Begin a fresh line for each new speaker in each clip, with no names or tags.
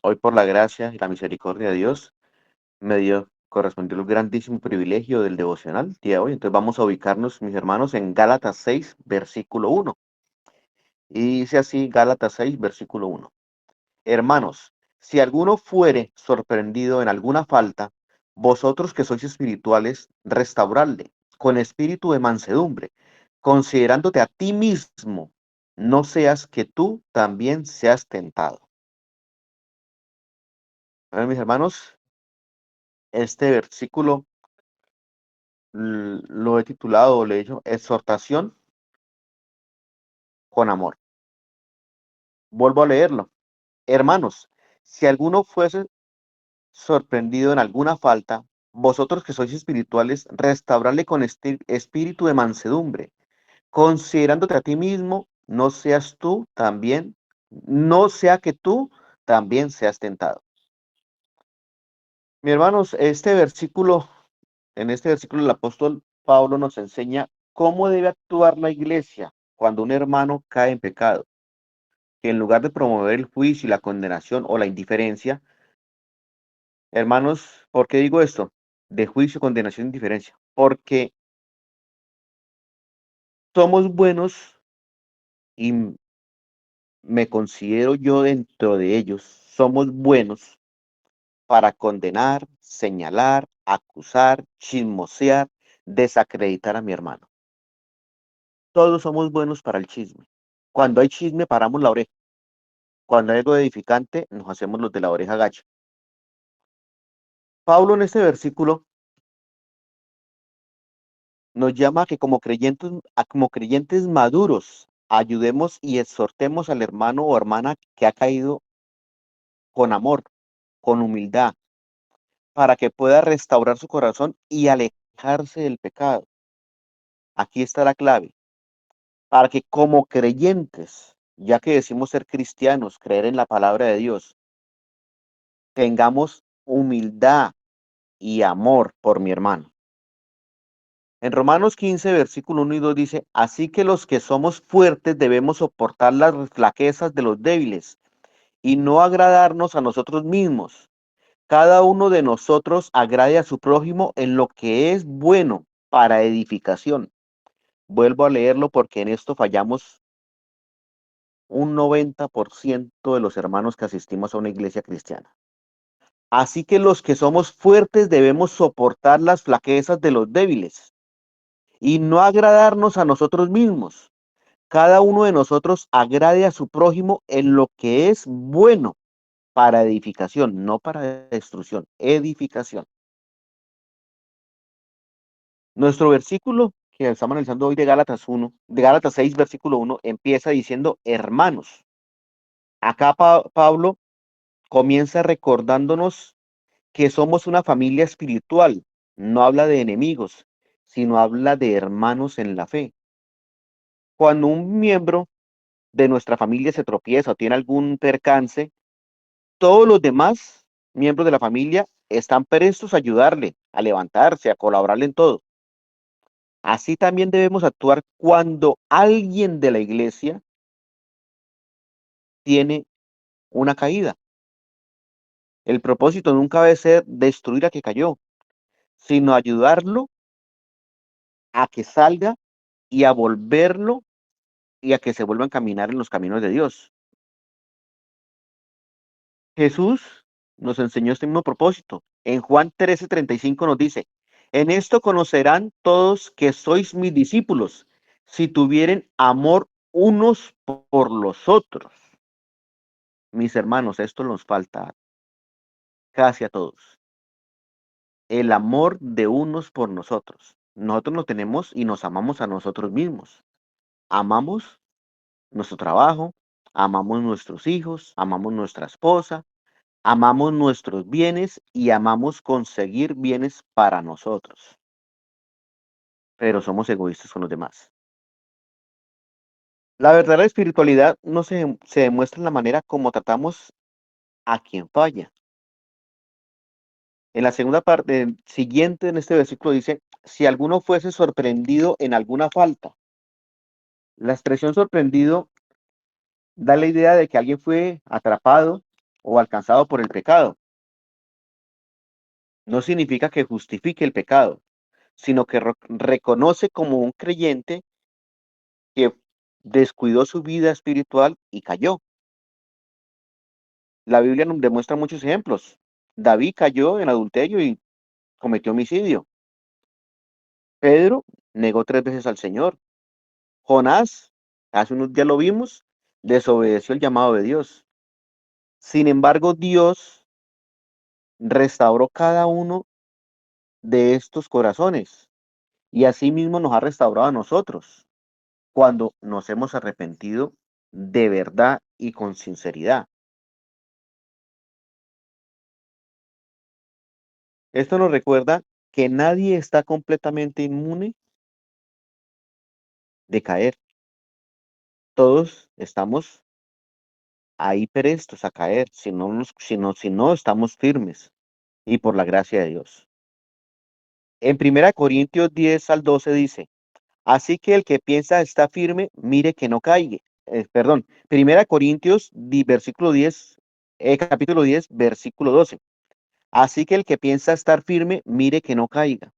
Hoy por la gracia y la misericordia de Dios correspondió el grandísimo privilegio del devocional día de hoy. Entonces vamos a ubicarnos, mis hermanos, en Gálatas 6, versículo 1. Y dice así, Gálatas 6, versículo 1. Hermanos, si alguno fuere sorprendido en alguna falta, vosotros que sois espirituales, restauradle con espíritu de mansedumbre, considerándote a ti mismo, no seas que tú también seas tentado. A ver, mis hermanos, este versículo lo he titulado o le he dicho exhortación con amor. Vuelvo a leerlo. Hermanos, si alguno fuese sorprendido en alguna falta, vosotros que sois espirituales, restaurarle con espíritu de mansedumbre, considerándote a ti mismo, no sea que tú también seas tentado. Mi hermanos, en este versículo el apóstol Pablo nos enseña cómo debe actuar la iglesia cuando un hermano cae en pecado, que en lugar de promover el juicio y la condenación o la indiferencia, hermanos, ¿por qué digo esto? De juicio, condenación, indiferencia. Porque somos buenos y me considero yo dentro de ellos, somos buenos para condenar, señalar, acusar, chismosear, desacreditar a mi hermano. Todos somos buenos para el chisme. Cuando hay chisme, paramos la oreja. Cuando hay algo edificante, nos hacemos los de la oreja gacha. Pablo en este versículo nos llama a que como creyentes maduros ayudemos y exhortemos al hermano o hermana que ha caído con amor, con humildad, para que pueda restaurar su corazón y alejarse del pecado. Aquí está la clave, para que como creyentes, ya que decimos ser cristianos, creer en la palabra de Dios, tengamos humildad y amor por mi hermano. En Romanos 15, versículo 1 y 2 dice, así que los que somos fuertes debemos soportar las flaquezas de los débiles y no agradarnos a nosotros mismos. Cada uno de nosotros agrade a su prójimo en lo que es bueno para edificación. Vuelvo a leerlo porque en esto fallamos un 90% de los hermanos que asistimos a una iglesia cristiana. Así que los que somos fuertes debemos soportar las flaquezas de los débiles y no agradarnos a nosotros mismos. Cada uno de nosotros agrade a su prójimo en lo que es bueno para edificación, no para destrucción, edificación. Nuestro versículo que estamos analizando hoy de Gálatas 6, versículo 1, empieza diciendo hermanos. Acá Pablo comienza recordándonos que somos una familia espiritual. No habla de enemigos, sino habla de hermanos en la fe. Cuando un miembro de nuestra familia se tropieza o tiene algún percance, todos los demás miembros de la familia están prestos a ayudarle, a levantarse, a colaborarle en todo. Así también debemos actuar cuando alguien de la iglesia tiene una caída. El propósito nunca debe ser destruir a que cayó, sino ayudarlo a que salga y a volverlo y a que se vuelva a caminar en los caminos de Dios. Jesús nos enseñó este mismo propósito. En Juan 13:35 nos dice, en esto conocerán todos que sois mis discípulos, si tuvieren amor unos por los otros. Mis hermanos, esto nos falta casi a todos. El amor de unos por nosotros. Nosotros lo tenemos y nos amamos a nosotros mismos. Amamos nuestro trabajo, amamos nuestros hijos, amamos nuestra esposa, amamos nuestros bienes y amamos conseguir bienes para nosotros, pero somos egoístas con los demás. La verdadera espiritualidad no se demuestra en la manera como tratamos a quien falla. En la segunda parte, siguiente en este versículo dice, si alguno fuese sorprendido en alguna falta. La expresión sorprendido da la idea de que alguien fue atrapado o alcanzado por el pecado. No significa que justifique el pecado, sino que reconoce como un creyente que descuidó su vida espiritual y cayó. La Biblia nos demuestra muchos ejemplos. David cayó en adulterio y cometió homicidio. Pedro negó 3 veces al Señor. Jonás, hace unos días lo vimos, desobedeció el llamado de Dios. Sin embargo, Dios restauró cada uno de estos corazones y asimismo nos ha restaurado a nosotros cuando nos hemos arrepentido de verdad y con sinceridad. Esto nos recuerda que nadie está completamente inmune de caer. Todos estamos ahí prestos a caer si no estamos firmes y por la gracia de Dios. En 1 Corintios 10 al 12 dice, así que el que piensa está firme, mire que no caiga. Perdón, 1 Corintios versículo 10, capítulo 10, versículo 12. Así que el que piensa estar firme, mire que no caiga.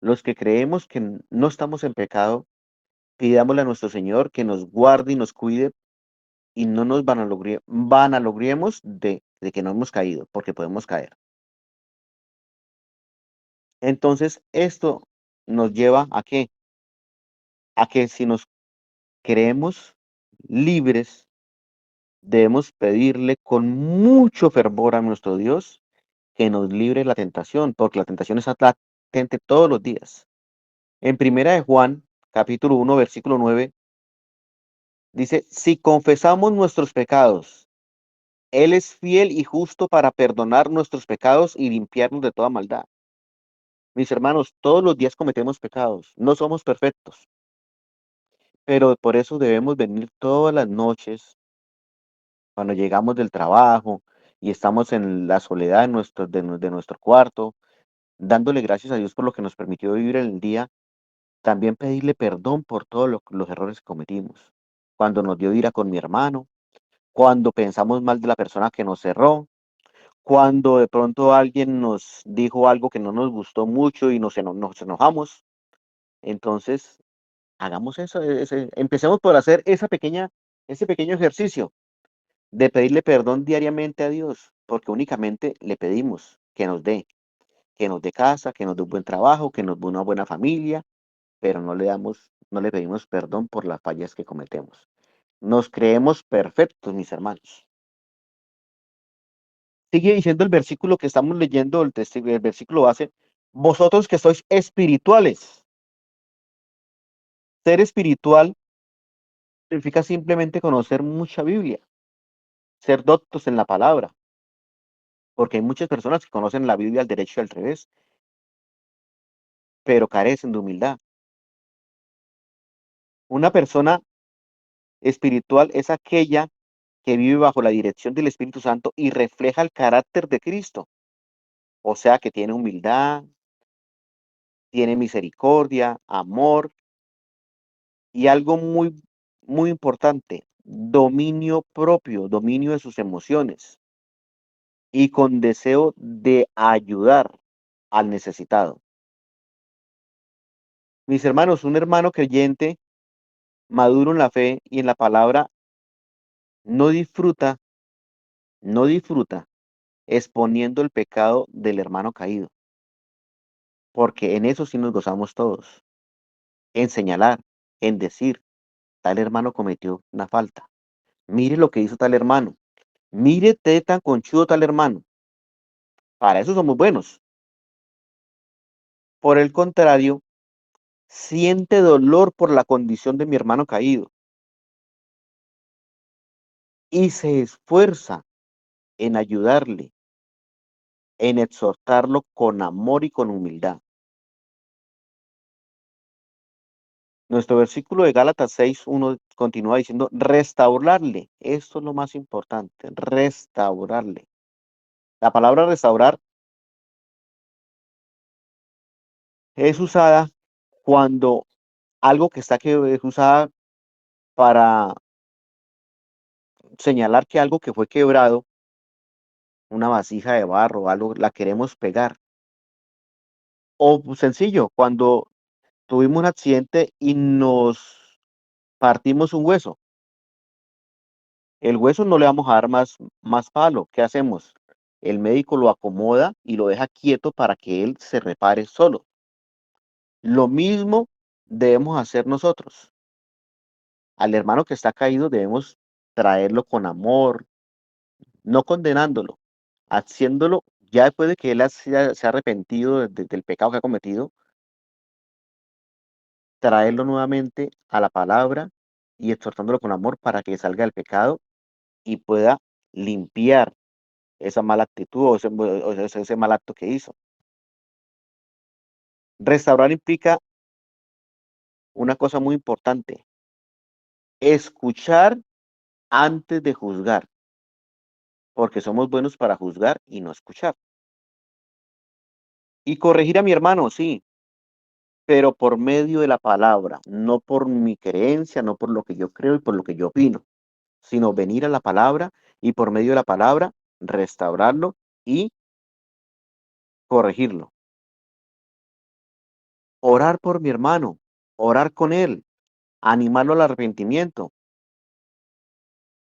Los que creemos que no estamos en pecado, pidámosle a nuestro Señor que nos guarde y nos cuide y no nos vanagloriemos de que no hemos caído, porque podemos caer. Entonces, esto nos lleva a qué? A que si nos creemos libres, debemos pedirle con mucho fervor a nuestro Dios que nos libre de la tentación, porque la tentación está latente todos los días. En Primera de Juan, capítulo 1, versículo 9, dice, si confesamos nuestros pecados, Él es fiel y justo para perdonar nuestros pecados y limpiarnos de toda maldad. Mis hermanos, todos los días cometemos pecados, no somos perfectos, pero por eso debemos venir todas las noches cuando llegamos del trabajo y estamos en la soledad de nuestro cuarto, dándole gracias a Dios por lo que nos permitió vivir en el día, también pedirle perdón por todos los errores que cometimos. Cuando nos dio ira con mi hermano, cuando pensamos mal de la persona que nos cerró, cuando de pronto alguien nos dijo algo que no nos gustó mucho y nos enojamos. Entonces, hagamos eso, empecemos por hacer ese pequeño ejercicio de pedirle perdón diariamente a Dios, porque únicamente le pedimos que nos dé casa, que nos dé un buen trabajo, que nos dé una buena familia, pero no le pedimos perdón por las fallas que cometemos. Nos creemos perfectos, mis hermanos. Sigue diciendo el versículo que estamos leyendo, el versículo base, vosotros que sois espirituales. Ser espiritual significa simplemente conocer mucha Biblia, ser doctos en la palabra, porque hay muchas personas que conocen la Biblia al derecho y al revés, pero carecen de humildad. Una persona espiritual es aquella que vive bajo la dirección del Espíritu Santo y refleja el carácter de Cristo, o sea que tiene humildad, tiene misericordia, amor y algo muy, muy importante, dominio propio, dominio de sus emociones y con deseo de ayudar al necesitado. Mis hermanos, un hermano creyente, maduro en la fe y en la palabra, no disfruta, no disfruta exponiendo el pecado del hermano caído, porque en eso sí nos gozamos todos, en señalar, en decir, tal hermano cometió una falta. Mire lo que hizo tal hermano. Mire qué tan conchudo tal hermano. Para eso somos buenos. Por el contrario, siente dolor por la condición de mi hermano caído y se esfuerza en ayudarle, en exhortarlo con amor y con humildad. Nuestro versículo de Gálatas 6:1 continúa diciendo, restaurarle. Esto es lo más importante, restaurarle. La palabra restaurar es usada cuando algo que es usada para señalar que algo que fue quebrado una vasija de barro, algo, la queremos pegar. O pues, sencillo, cuando tuvimos un accidente y nos partimos un hueso, el hueso no le vamos a dar más palo. ¿Qué hacemos? El médico lo acomoda y lo deja quieto para que él se repare solo. Lo mismo debemos hacer nosotros. Al hermano que está caído debemos traerlo con amor, no condenándolo, haciéndolo ya después de que él se ha arrepentido del pecado que ha cometido, traerlo nuevamente a la palabra y exhortándolo con amor para que salga del pecado y pueda limpiar esa mala actitud o ese mal acto que hizo. Restaurar implica una cosa muy importante, escuchar antes de juzgar, porque somos buenos para juzgar y no escuchar. Y corregir a mi hermano, sí, pero por medio de la palabra, no por mi creencia, no por lo que yo creo y por lo que yo opino, sino venir a la palabra y por medio de la palabra restaurarlo y corregirlo. Orar por mi hermano, orar con él, animarlo al arrepentimiento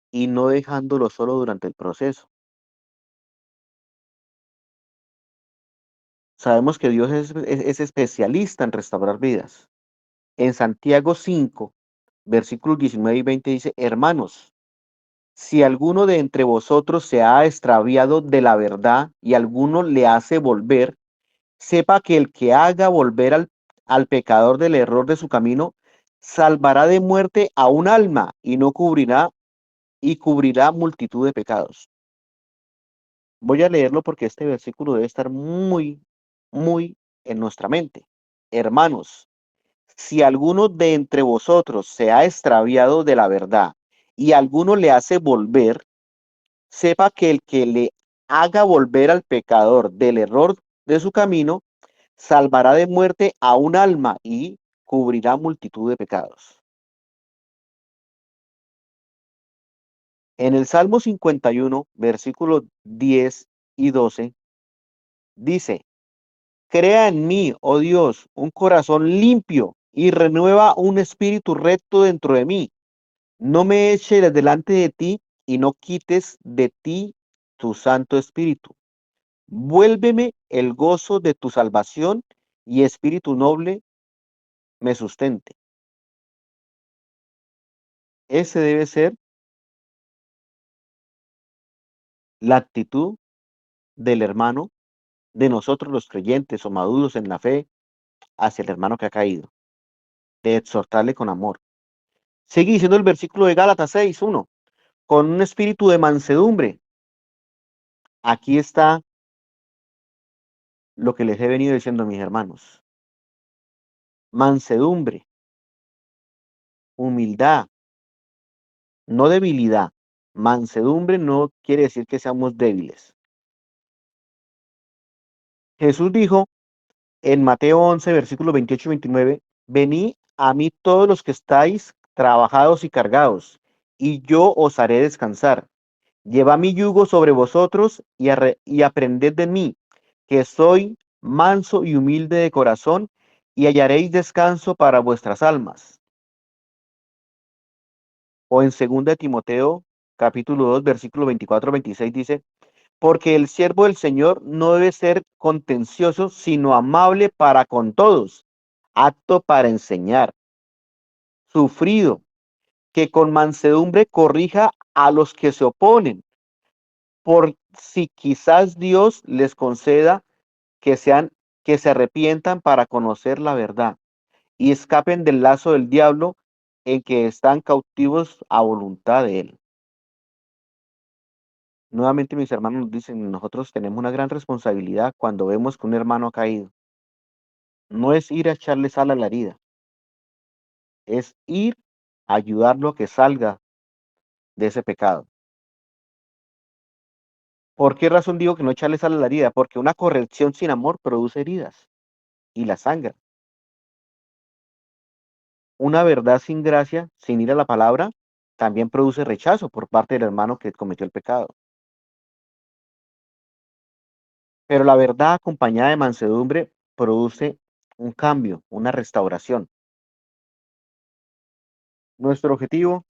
y no dejándolo solo durante el proceso. Sabemos que Dios es especialista en restaurar vidas. En Santiago 5, versículos 19 y 20 dice, hermanos, si alguno de entre vosotros se ha extraviado de la verdad y alguno le hace volver, sepa que el que haga volver al pecador del error de su camino, salvará de muerte a un alma y no cubrirá multitud de pecados. Voy a leerlo porque este versículo debe estar muy, muy en nuestra mente. Hermanos, si alguno de entre vosotros se ha extraviado de la verdad y alguno le hace volver, sepa que el que le haga volver al pecador del error de su camino, salvará de muerte a un alma y cubrirá multitud de pecados. En el Salmo 51, versículos 10 y 12, dice, crea en mí, oh Dios, un corazón limpio y renueva un espíritu recto dentro de mí. No me eches delante de ti y no quites de ti tu Santo Espíritu. Vuélveme el gozo de tu salvación y espíritu noble me sustente. Ese debe ser la actitud del hermano, de nosotros los creyentes o maduros en la fe, hacia el hermano que ha caído, de exhortarle con amor. Sigue diciendo el versículo de Gálatas 6:1, con un espíritu de mansedumbre. Aquí está lo que les he venido diciendo a mis hermanos. Mansedumbre, humildad, no debilidad. Mansedumbre no quiere decir que seamos débiles. Jesús dijo en Mateo 11, versículos 28 y 29, venid a mí todos los que estáis trabajados y cargados, y yo os haré descansar. Llevad mi yugo sobre vosotros y aprended de mí, que soy manso y humilde de corazón, y hallaréis descanso para vuestras almas. O en 2 Timoteo, capítulo 2, versículo 24-26 dice, porque el siervo del Señor no debe ser contencioso, sino amable para con todos, apto para enseñar, sufrido, que con mansedumbre corrija a los que se oponen, por si quizás Dios les conceda que que se arrepientan para conocer la verdad y escapen del lazo del diablo en que están cautivos a voluntad de él. Nuevamente mis hermanos nos dicen, nosotros tenemos una gran responsabilidad cuando vemos que un hermano ha caído. No es ir a echarle sal a la herida, es ir a ayudarlo a que salga de ese pecado. ¿Por qué razón digo que no echarle sal a la herida? Porque una corrección sin amor produce heridas y la sangra. Una verdad sin gracia, sin ir a la palabra, también produce rechazo por parte del hermano que cometió el pecado. Pero la verdad acompañada de mansedumbre produce un cambio, una restauración. Nuestro objetivo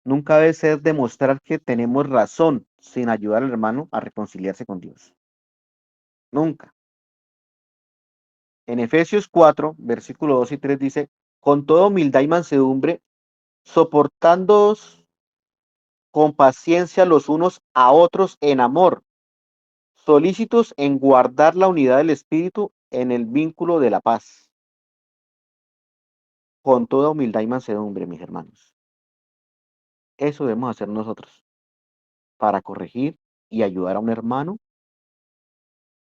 nunca debe ser demostrar que tenemos razón sin ayudar al hermano a reconciliarse con Dios. Nunca. En Efesios 4, versículo 2 y 3 dice, con toda humildad y mansedumbre, soportándoos con paciencia los unos a otros en amor, solícitos en guardar la unidad del Espíritu en el vínculo de la paz. Con toda humildad y mansedumbre, mis hermanos. Eso debemos hacer nosotros para corregir y ayudar a un hermano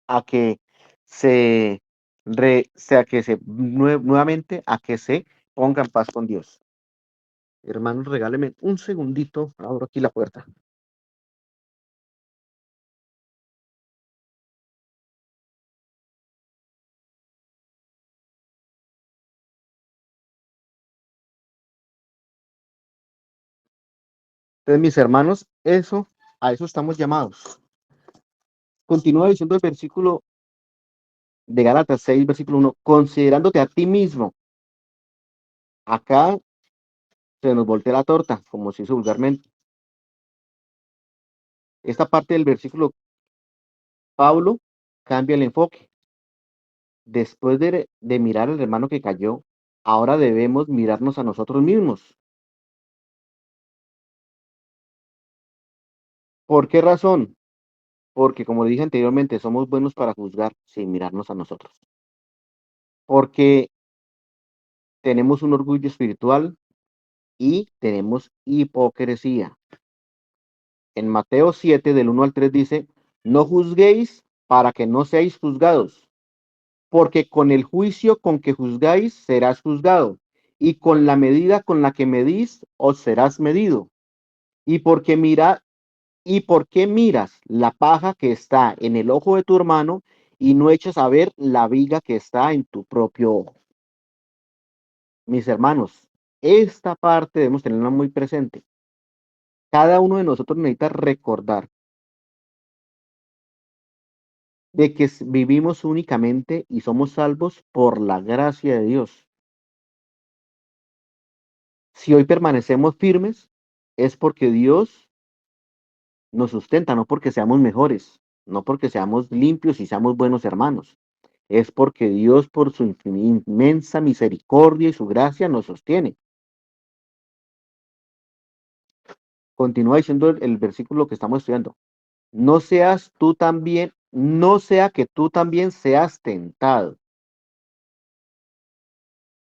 a que se, sea que se nuevamente a que se ponga en paz con Dios. Hermanos, regáleme un segundito, abro aquí la puerta. Entonces, mis hermanos, a eso estamos llamados. Continúa diciendo el versículo de Gálatas 6, versículo 1, considerándote a ti mismo. Acá se nos voltea la torta, como se dice vulgarmente. Esta parte del versículo, Pablo cambia el enfoque. Después de mirar al hermano que cayó, ahora debemos mirarnos a nosotros mismos. ¿Por qué razón? Porque, como dije anteriormente, somos buenos para juzgar sin mirarnos a nosotros. Porque tenemos un orgullo espiritual y tenemos hipocresía. En Mateo 7, del 1 al 3 dice, no juzguéis para que no seáis juzgados, porque con el juicio con que juzgáis serás juzgado, y con la medida con la que medís os serás medido. Y porque mira, ¿y por qué miras la paja que está en el ojo de tu hermano y no echas a ver la viga que está en tu propio ojo? Mis hermanos, esta parte debemos tenerla muy presente. Cada uno de nosotros necesita recordar de que vivimos únicamente y somos salvos por la gracia de Dios. Si hoy permanecemos firmes, es porque Dios nos sustenta, no porque seamos mejores, no porque seamos limpios y seamos buenos hermanos. Es porque Dios, por su inmensa misericordia y su gracia, nos sostiene. Continúa diciendo el versículo que estamos estudiando. No seas tú también, no sea que tú también seas tentado.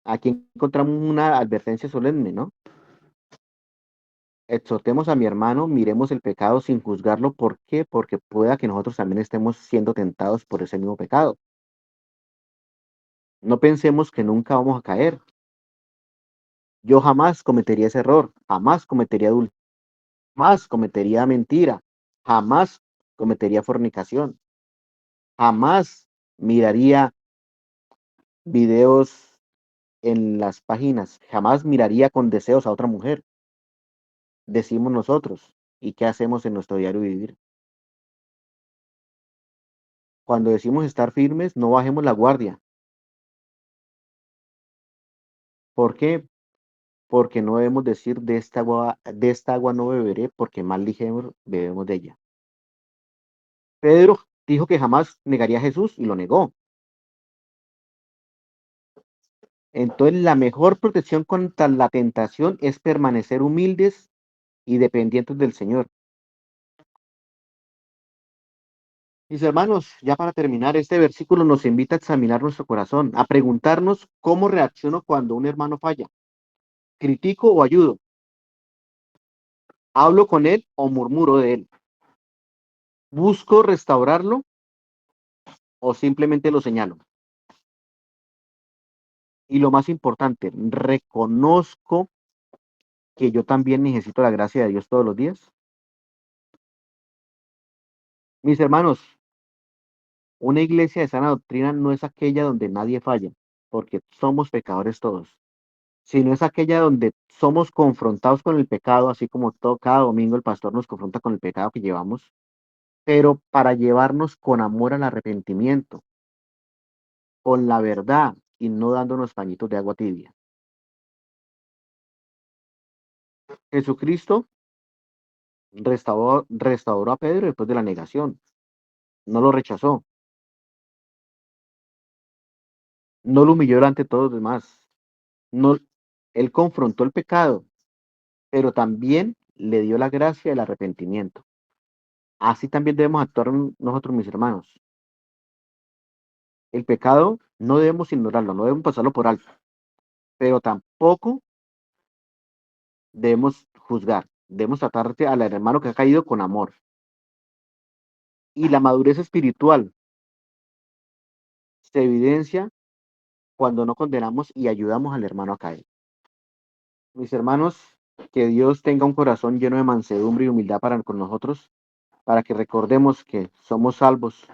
Aquí encontramos una advertencia solemne, ¿no? Exhortemos a mi hermano, miremos el pecado sin juzgarlo. ¿Por qué? Porque pueda que nosotros también estemos siendo tentados por ese mismo pecado. No pensemos que nunca vamos a caer. Yo jamás cometería ese error, jamás cometería adulterio, jamás cometería mentira, jamás cometería fornicación, jamás miraría videos en las páginas, jamás miraría con deseos a otra mujer, decimos nosotros. ¿Y qué hacemos en nuestro diario vivir? Cuando decimos estar firmes, no bajemos la guardia. ¿Por qué? Porque no debemos decir de esta agua no beberé, porque mal ligero bebemos de ella. Pedro dijo que jamás negaría a Jesús y lo negó. Entonces, la mejor protección contra la tentación es permanecer humildes y dependientes del Señor. Mis hermanos, ya para terminar, este versículo nos invita a examinar nuestro corazón, a preguntarnos cómo reacciono cuando un hermano falla. ¿Critico o ayudo? ¿Hablo con él o murmuro de él? ¿Busco restaurarlo o simplemente lo señalo? Y lo más importante, ¿reconozco que yo también necesito la gracia de Dios todos los días? Mis hermanos, una iglesia de sana doctrina no es aquella donde nadie falla, porque somos pecadores todos, sino es aquella donde somos confrontados con el pecado, así como cada domingo el pastor nos confronta con el pecado que llevamos, pero para llevarnos con amor al arrepentimiento, con la verdad y no dándonos pañitos de agua tibia. Jesucristo restauró a Pedro después de la negación, no lo rechazó, no lo humilló delante de todos los demás, no, él confrontó el pecado, pero también le dio la gracia del arrepentimiento. Así también debemos actuar nosotros, mis hermanos. El pecado no debemos ignorarlo, no debemos pasarlo por alto, pero tampoco debemos juzgar, debemos tratarte al hermano que ha caído con amor. Y la madurez espiritual se evidencia cuando no condenamos y ayudamos al hermano a caer. Mis hermanos, que Dios tenga un corazón lleno de mansedumbre y humildad para con nosotros, para que recordemos que somos salvos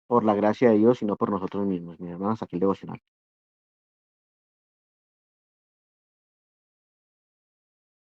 por la gracia de Dios y no por nosotros mismos. Mis hermanos, aquí el devocional.